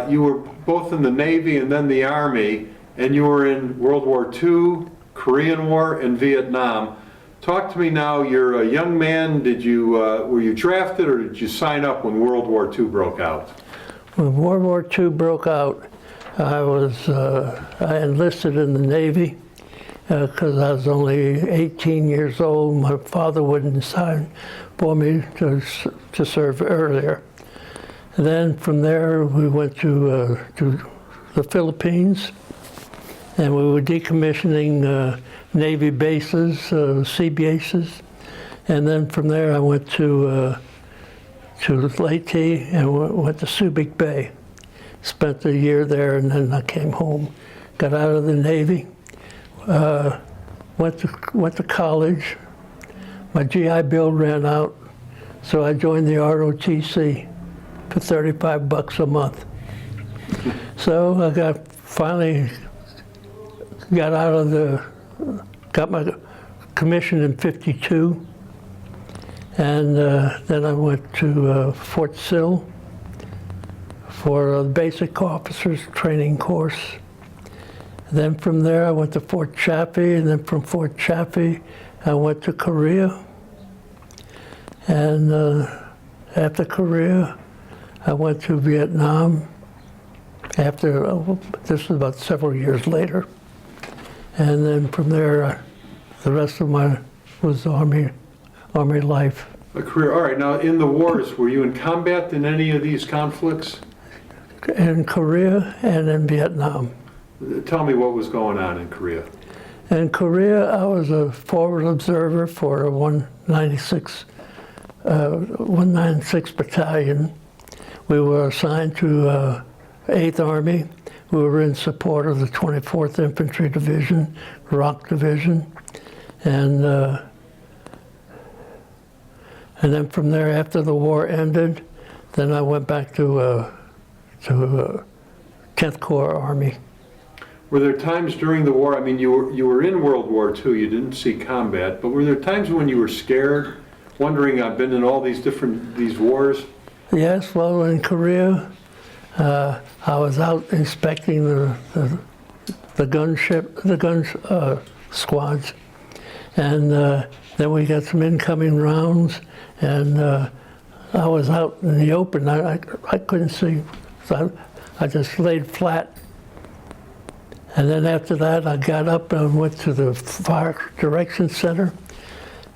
you were both in the Navy and then the Army, and you were in World War II, Korean War, and Vietnam. Talk to me now. You're a young man. Were you drafted, or did you sign up when World War II broke out? When World War II broke out, I enlisted in the Navy because I was only 18 years old. My father wouldn't sign for me to serve earlier. And then from there, we went to the Philippines, and we were decommissioning Navy bases, sea bases. And then from there, I went to Leyte and went to Subic Bay. Spent a year there, and then I came home, got out of the Navy, went to college. My GI Bill ran out, so I joined the ROTC for $35 a month. So I finally got out of got my commission in '52, and then I went to Fort Sill for a basic officers training course. Then from there I went to Fort Chaffee, and then from Fort Chaffee I went to Korea. And after Korea I went to Vietnam. This was about several years later. And then from there the rest of was Army life. A career. All right. Now, in the wars, were you in combat in any of these conflicts? In Korea and in Vietnam. Tell me what was going on in Korea. In Korea, I was a forward observer for a 196 Battalion. We were assigned to 8th Army. We were in support of the 24th Infantry Division, Rock Division, and then from there, after the war ended, then I went back to 10th Corps Army. Were there times during the war, I mean, you were in World War II, you didn't see combat, but were there times when you were scared, wondering, I've been in all these wars? Yes, well, in Korea, I was out inspecting the gun squads, and then we got some incoming rounds, and I was out in the open. I couldn't see, so I just laid flat. And then after that, I got up and went to the Fire Direction Center,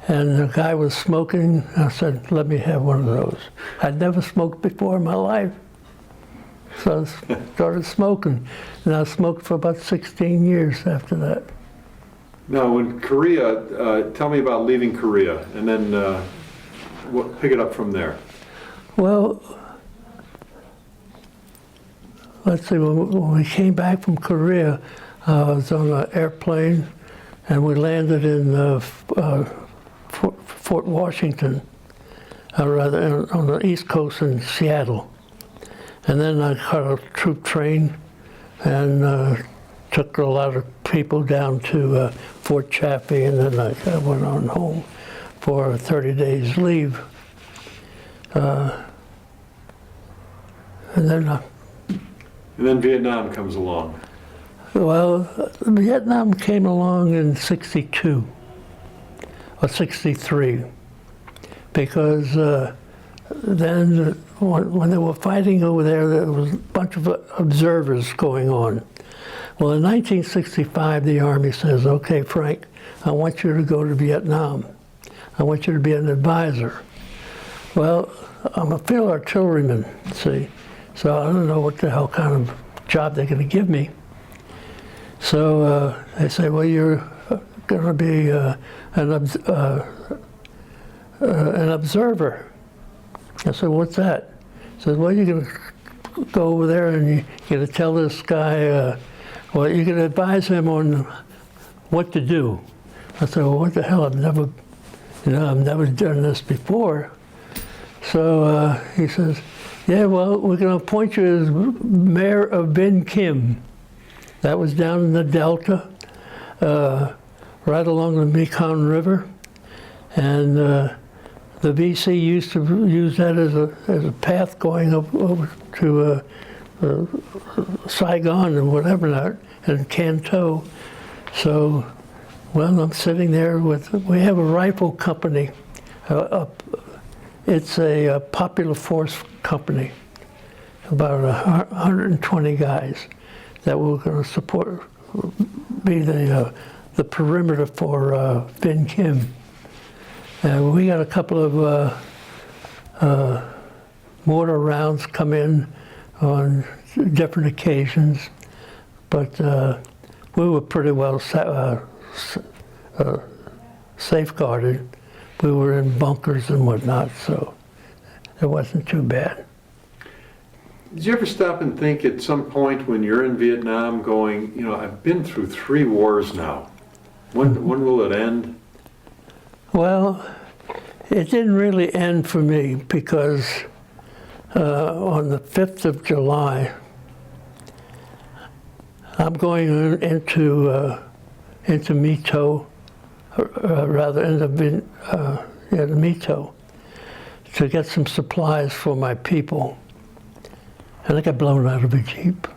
and the guy was smoking. I said, let me have one of those. I'd never smoked before in my life. So I started smoking, and I smoked for about 16 years after that. Now, in Korea, tell me about leaving Korea, and then pick it up from there. Well, let's see, when we came back from Korea, I was on an airplane, and we landed in Fort Washington, rather on the East Coast in Seattle. And then I caught a troop train and took a lot of people down to Fort Chaffee, and then I went on home for 30 days leave. And then Vietnam comes along. Well, Vietnam came along in '62 or '63, because then when they were fighting over there was a bunch of observers going on. Well, in 1965, the Army says, okay, Frank, I want you to go to Vietnam. I want you to be an advisor. Well, I'm a field artilleryman, see, so I don't know what the hell kind of job they're going to give me. So they say, well, you're going to be an observer. I said, what's that? He said, well, you're going to go over there and you're going to tell this guy, well, you're going to advise him on what to do. I said, well, what the hell? I've never done this before. So he says, yeah, well, we're going to appoint you as mayor of Vinh Kim. That was down in the Delta, right along the Mekong River. And the VC used to use that as a path going up over to Saigon and whatever not, and Canton. So, well, I'm sitting there we have a rifle company. It's a popular force company, about 120 guys that we're going to support, be the perimeter for Vin Kim. We got a couple of mortar rounds come in on different occasions, but we were pretty well safeguarded. We were in bunkers and whatnot, so it wasn't too bad. Did you ever stop and think at some point when you're in Vietnam going, you know, I've been through 3 wars now. When will it end? Well, it didn't really end for me because on the 5th of July, I'm going into Mito, rather into the Mito, to get some supplies for my people. And I got blown out of a Jeep.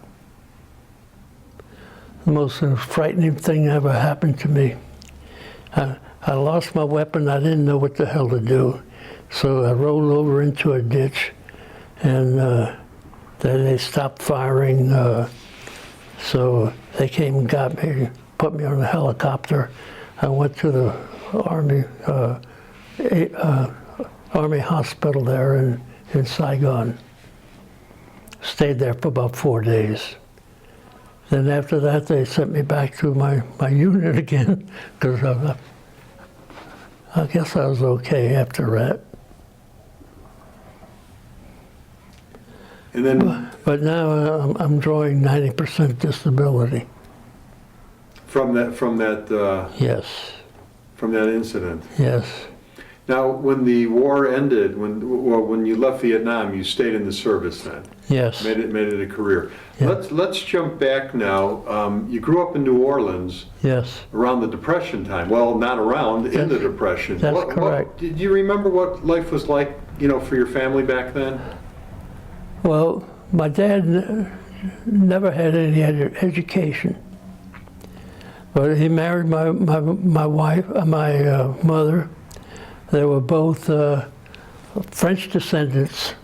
The most frightening thing ever happened to me. I lost my weapon. I didn't know what the hell to do. So I rolled over into a ditch, and then they stopped firing. So they came and got me, put me on a helicopter. I went to the Army hospital there in Saigon. Stayed there for about 4 days. Then after that, they sent me back to my unit again, because I guess I was okay after that. And then But now I'm drawing 90% disability. from that Yes, from that incident. yes, Now, when the war ended, when you left Vietnam, you stayed in the service then. yes. Made it a career. Yeah. Let's jump back now. You grew up in New Orleans Yes, around the Depression time. Well, not around, in the Depression. that's correct. Did you remember what life was like, you know, for your family back then? well, my dad never had any education, but he married my wife, my mother. They were both French descendants.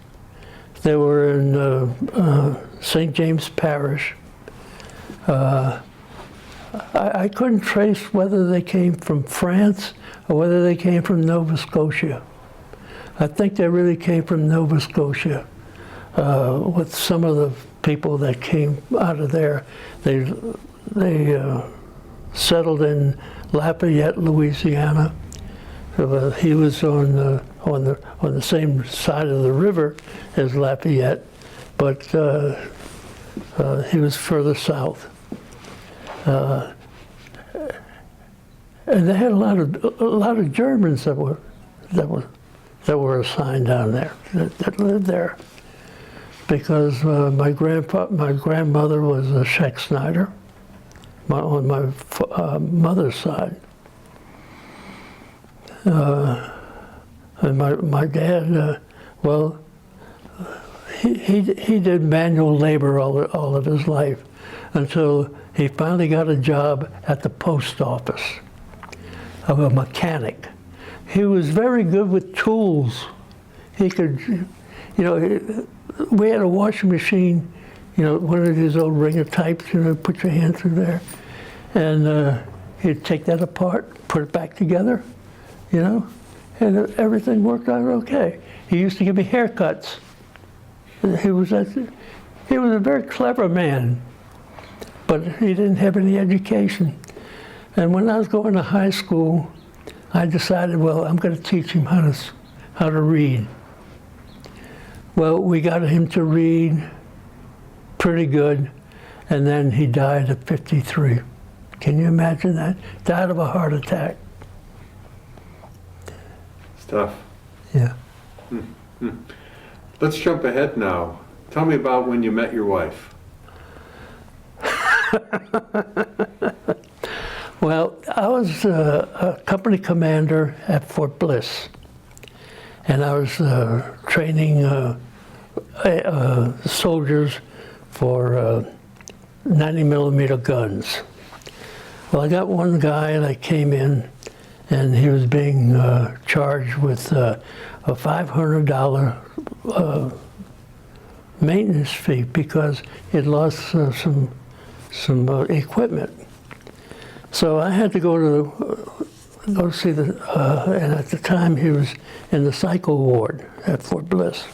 They were in St. James Parish. I couldn't trace whether they came from France or whether they came from Nova Scotia. I think they really came from Nova Scotia. With some of the people that came out of there, they settled in Lafayette, Louisiana. He was on the same side of the river as Lafayette, but he was further south. And they had a lot of Germans that were assigned down there that lived there, because my grandmother was a Scheck Snyder on my mother's side. And my dad, well, he did manual labor all of his life until he finally got a job at the post office of a mechanic. He was very good with tools. He could, you know, we had a washing machine, you know, one of these old ringer types, you know, put your hand through there, and he'd take that apart, put it back together, you know, and everything worked out okay. He used to give me haircuts. He was a very clever man, but he didn't have any education. And when I was going to high school, I decided, well, I'm going to teach him how to read. Well, we got him to read pretty good, and then he died at 53. Can you imagine that? Died of a heart attack. It's tough. Yeah. Let's jump ahead now. Tell me about when you met your wife. Well, I was a company commander at Fort Bliss, and I was training soldiers for 90 millimeter guns. Well, I got one guy that came in, and he was being charged with a $500 maintenance fee because he'd lost some equipment. So I had to go see the, and at the time he was in the psycho ward at Fort Bliss.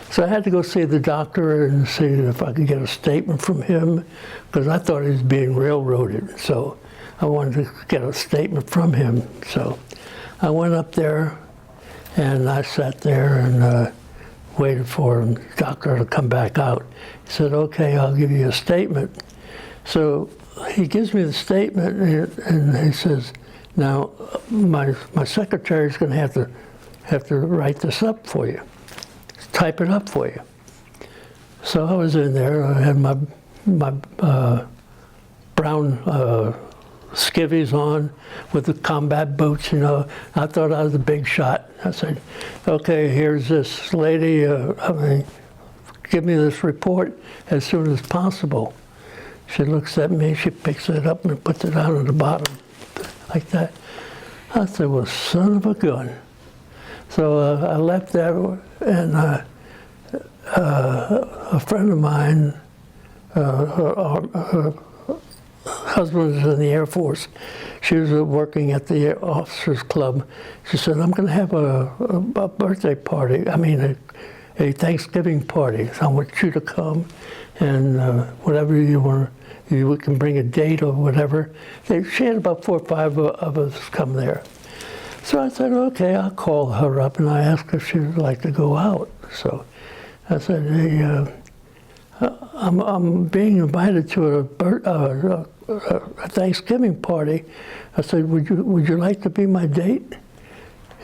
So I had to go see the doctor and see if I could get a statement from him, because I thought he was being railroaded. So I wanted to get a statement from him. So I went up there and I sat there and waited for the doctor to come back out. He said, "Okay, I'll give you a statement." So he gives me the statement and he says, "Now my secretary's going to have to write this up for you. Type it up for you." So I was in there. I had my brown skivvies on with the combat boots. You know, I thought I was a big shot. I said, "Okay, here's this lady. Give me this report as soon as possible." She looks at me. She picks it up and puts it down at the bottom, like that. I said, "Well, son of a gun." So I left there, and a friend of mine, her husband was in the Air Force. She was working at the officers club. She said, "I'm going to have a birthday party, a Thanksgiving party. So I want you to come, and whatever you want, you can bring a date or whatever." She had about 4 or 5 of us come there. So I said, "Okay, I'll call her up," and I asked if she would like to go out. So I said, "Hey, I'm being invited to a Thanksgiving party." I said, "Would you like to be my date?"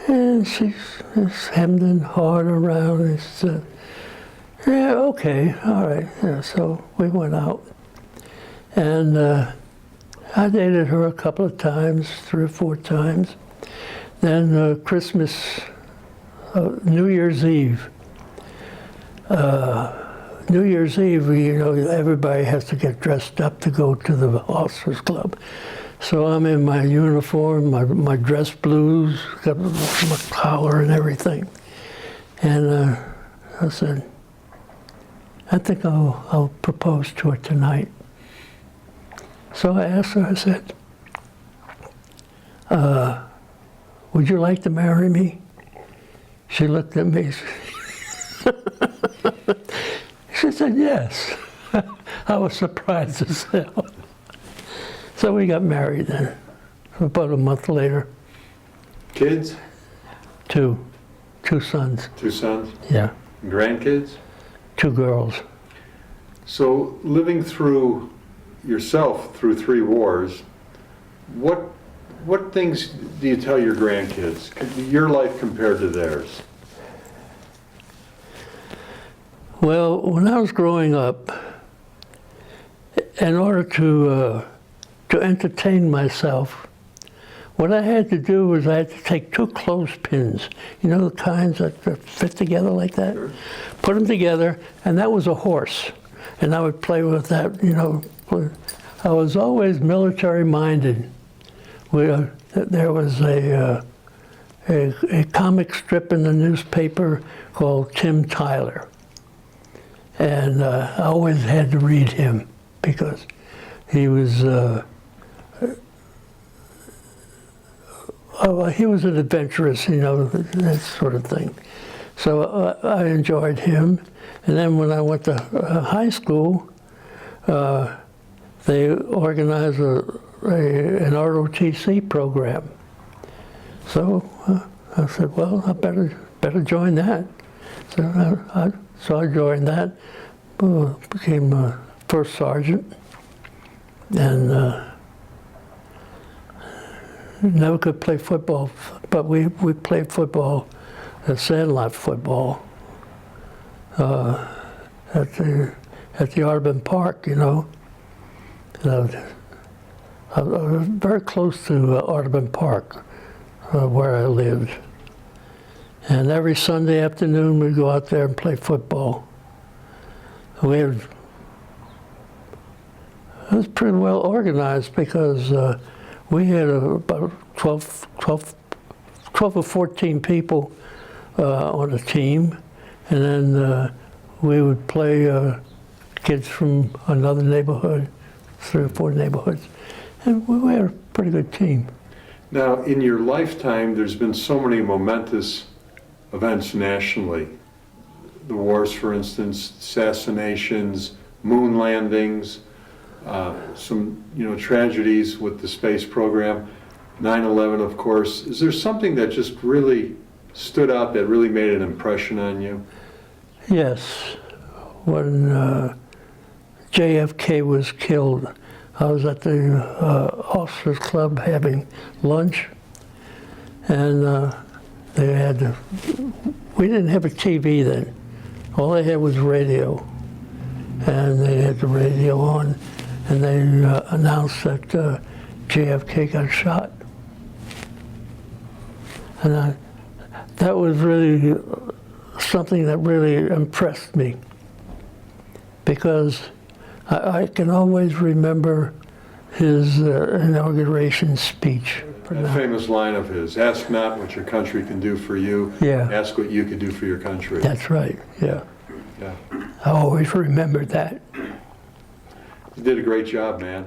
And she's hemmed and hawed around and she said, "Yeah, okay, all right." Yeah, so we went out, and I dated her a couple of times, 3 or 4 times. Then Christmas, New Year's Eve. New Year's Eve, you know, everybody has to get dressed up to go to the officers club. So I'm in my uniform, my dress blues, got my collar and everything. And I said, "I think I'll propose to her tonight." So I asked her, I said, "Would you like to marry me?" She looked at me. She said, "Yes." I was surprised as hell. So we got married then, about a month later. Kids? 2 sons. 2 sons? Yeah, Grandkids? 2 girls. So living through yourself through 3 wars, what things do you tell your grandkids? Your life compared to theirs? Well, when I was growing up, in order to entertain myself, what I had to do was I had to take 2 clothespins, you know, the kinds that fit together like that, Sure. Put them together, and that was a horse. And I would play with that, you know. I was always military minded. There was a comic strip in the newspaper called Tim Tyler. And I always had to read him because he was an adventurous, you know, that sort of thing. So I enjoyed him. And then when I went to high school, they organized an ROTC program. So I said, "Well, I better join that." So I joined that, became a first sergeant, and never could play football, but we played football, sandlot football, at the Audubon Park, you know. I was very close to Audubon Park, where I lived. And every Sunday afternoon we'd go out there and play football. We had It was pretty well organized because we had about 12 or 14 people on the team, and then we would play kids from another neighborhood, 3 or 4 neighborhoods, and we had a pretty good team. Now, in your lifetime, there's been so many momentous events nationally. The wars, for instance, assassinations, moon landings, some tragedies with the space program, 9/11, of course. Is there something that just really stood out that really made an impression on you? Yes, when JFK was killed, I was at the officers club having lunch, and we didn't have a TV then. All they had was radio, and they had the radio on, and they announced that JFK got shot. And that was really something that really impressed me, because I can always remember his inauguration speech. That famous line of his, ask not what your country can do for you, Yeah. ask what you can do for your country. That's right, yeah. Yeah. I always remembered that. You did a great job, man.